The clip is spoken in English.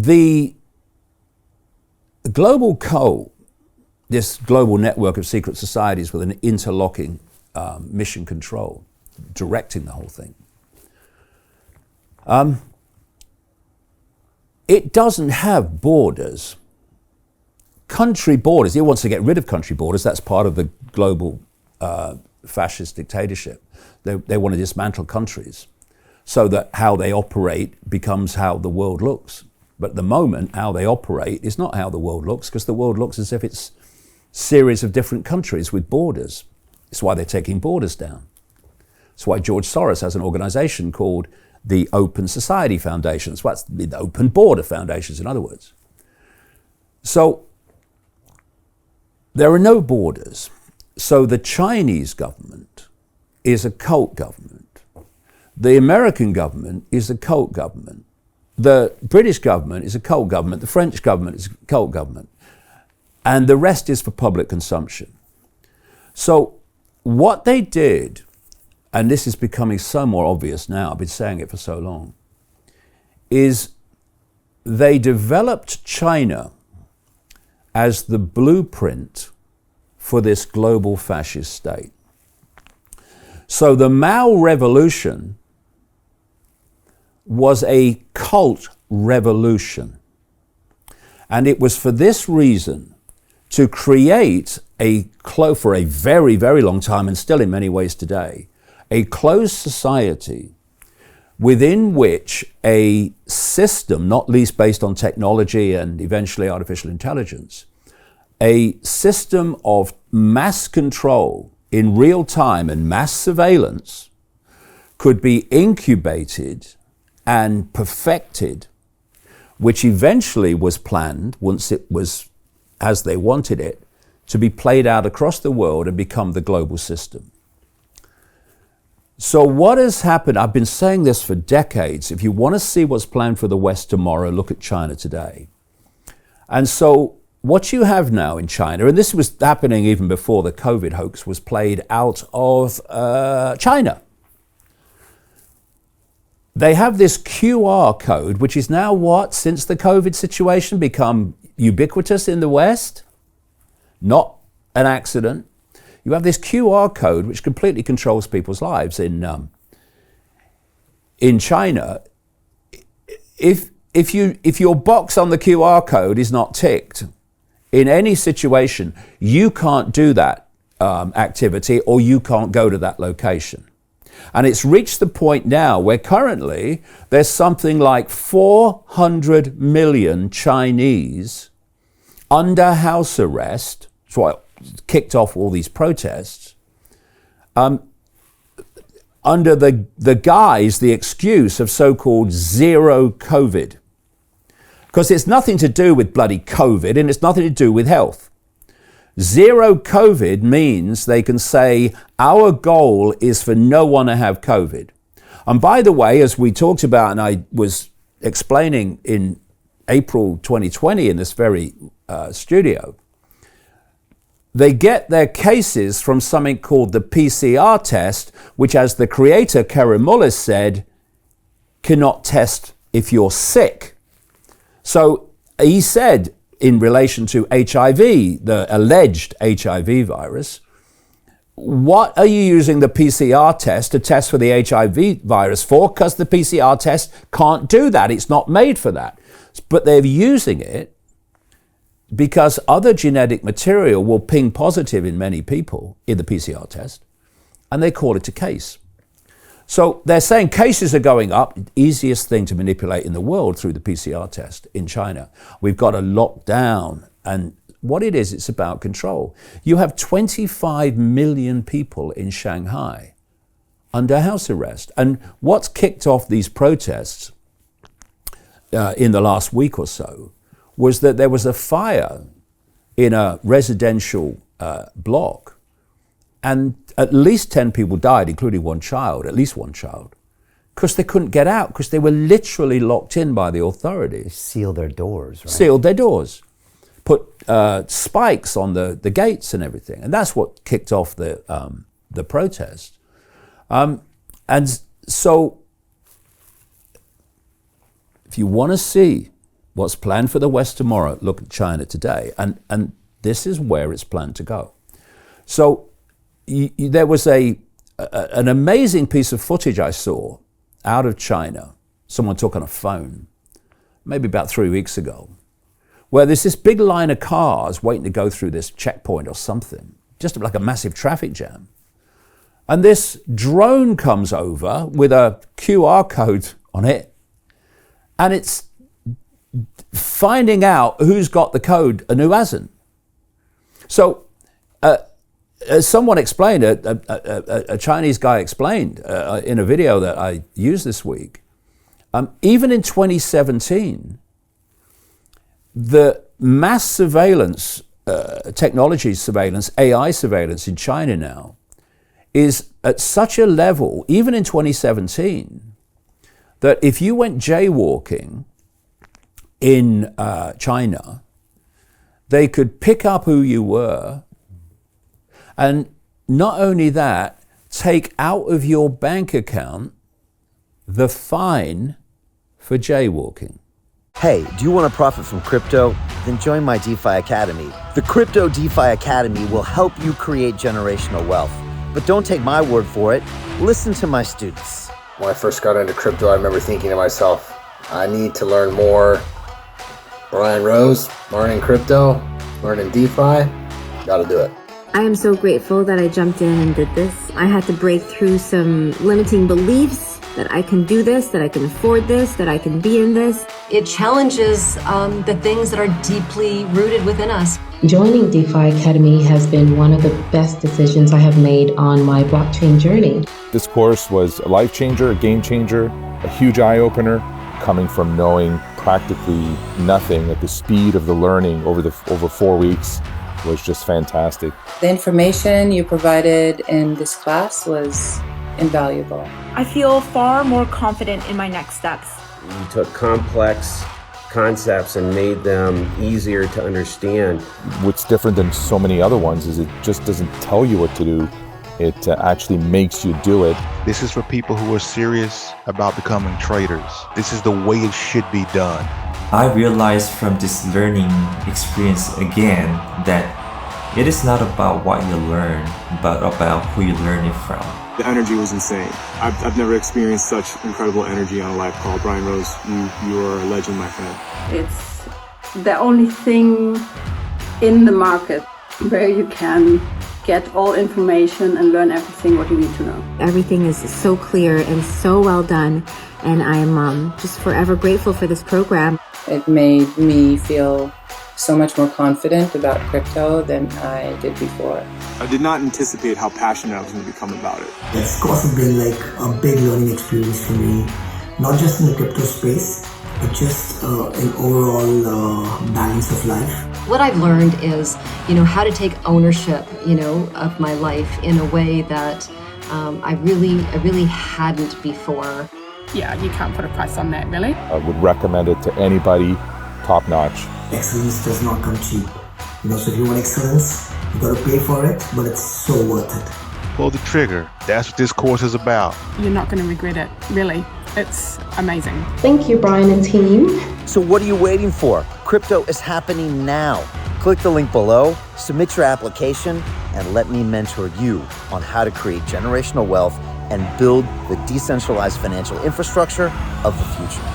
The global code, this global network of secret societies with an interlocking mission control, directing the whole thing, it doesn't have borders. Country borders, it wants to get rid of country borders. That's part of the global fascist dictatorship. They want to dismantle countries so that how they operate becomes how the world looks. But at the moment, how they operate is not how the world looks, because the world looks as if it's a series of different countries with borders. It's why they're taking borders down. It's why George Soros has an organization called the Open Society Foundation. That's what's the Open Border Foundations, in other words. So there are no borders. So the Chinese government is a cult government. The American government is a cult government. The British government is a cult government. The French government is a cult government. And the rest is for public consumption. So what they did, and this is becoming so more obvious now, I've been saying it for so long, is they developed China as the blueprint for this global fascist state. So the Mao Revolution was a cult revolution. And it was for this reason to create for a very, very long time, and still in many ways today, a closed society within which a system, not least based on technology and eventually artificial intelligence, a system of mass control in real time and mass surveillance could be incubated and perfected, which eventually was planned, once it was as they wanted it, to be played out across the world and become the global system. So what has happened, I've been saying this for decades, if you want to see what's planned for the West tomorrow, look at China today. And so what you have now in China, and this was happening even before the COVID hoax was played out of China. They have this QR code, which is now what, since the COVID situation, become ubiquitous in the West? Not an accident. You have this QR code which completely controls people's lives in China. If your box on the QR code is not ticked, in any situation, you can't do that activity or you can't go to that location. And it's reached the point now where currently there's something like 400 million Chinese under house arrest. That's why it kicked off all these protests, under the guise, the excuse of so-called zero COVID. Because it's nothing to do with bloody COVID and it's nothing to do with health. Zero COVID means they can say, our goal is for no one to have COVID. And by the way, as we talked about, and I was explaining in April 2020 in this very studio, they get their cases from something called the PCR test, which, as the creator, Karen Mullis, said, cannot test if you're sick. So he said, in relation to HIV, the alleged HIV virus, what are you using the PCR test to test for the HIV virus for? Because the PCR test can't do that. It's not made for that. But they're using it because other genetic material will ping positive in many people in the PCR test, and they call it a case. So they're saying cases are going up, easiest thing to manipulate in the world through the PCR test in China. We've got to lock down, and what it is, it's about control. You have 25 million people in Shanghai under house arrest. And what's kicked off these protests in the last week or so was that there was a fire in a residential block, and at least 10 people died, including one child, at least one child, because they couldn't get out, because they were literally locked in by the authorities. They sealed their doors, right? Sealed their doors. Put spikes on the gates and everything. And that's what kicked off the protest. And so, if you want to see what's planned for the West tomorrow, look at China today. And this is where it's planned to go. So there was an amazing piece of footage I saw out of China, someone took on a phone, maybe about 3 weeks ago, where there's this big line of cars waiting to go through this checkpoint or something, just like a massive traffic jam. And this drone comes over with a QR code on it, and it's finding out who's got the code and who hasn't. So, as someone explained, a Chinese guy explained in a video that I used this week, even in 2017, the mass surveillance, technology surveillance, AI surveillance in China now is at such a level, even in 2017, that if you went jaywalking in China, they could pick up who you were, and not only that, take out of your bank account the fine for jaywalking. Hey, do you want to profit from crypto? Then join my DeFi Academy. The Crypto DeFi Academy will help you create generational wealth. But don't take my word for it. Listen to my students. When I first got into crypto, I remember thinking to myself, I need to learn more. Brian Rose, learning crypto, learning DeFi, gotta do it. I am so grateful that I jumped in and did this. I had to break through some limiting beliefs that I can do this, that I can afford this, that I can be in this. It challenges the things that are deeply rooted within us. Joining DeFi Academy has been one of the best decisions I have made on my blockchain journey. This course was a life changer, a game changer, a huge eye-opener, coming from knowing practically nothing at the speed of the learning over 4 weeks was just fantastic. The information you provided in this class was invaluable. I feel far more confident in my next steps. You took complex concepts and made them easier to understand. What's different than so many other ones is it just doesn't tell you what to do. It actually makes you do it. This is for people who are serious about becoming traders. This is the way it should be done. I realized from this learning experience again that it is not about what you learn, but about who you learn it from. The energy was insane. I've never experienced such incredible energy on a live call. Brian Rose, you are a legend, my friend. It's the only thing in the market where you can get all information and learn everything what you need to know. Everything is so clear and so well done, and I'm just forever grateful for this program. It made me feel so much more confident about crypto than I did before. I did not anticipate how passionate I was going to become about it. It's of course been like a big learning experience for me, not just in the crypto space, but just in overall balance of life. What I've learned is, how to take ownership, of my life in a way that I really hadn't before. Yeah, you can't put a price on that, really. I would recommend it to anybody, top notch. Excellence does not come cheap. So if you want excellence, you gotta pay for it, but it's so worth it. Pull the trigger. That's what this course is about. You're not going to regret it, really. It's amazing. Thank you, Brian and team. So what are you waiting for? Crypto is happening now. Click the link below, submit your application, and let me mentor you on how to create generational wealth and build the decentralized financial infrastructure of the future.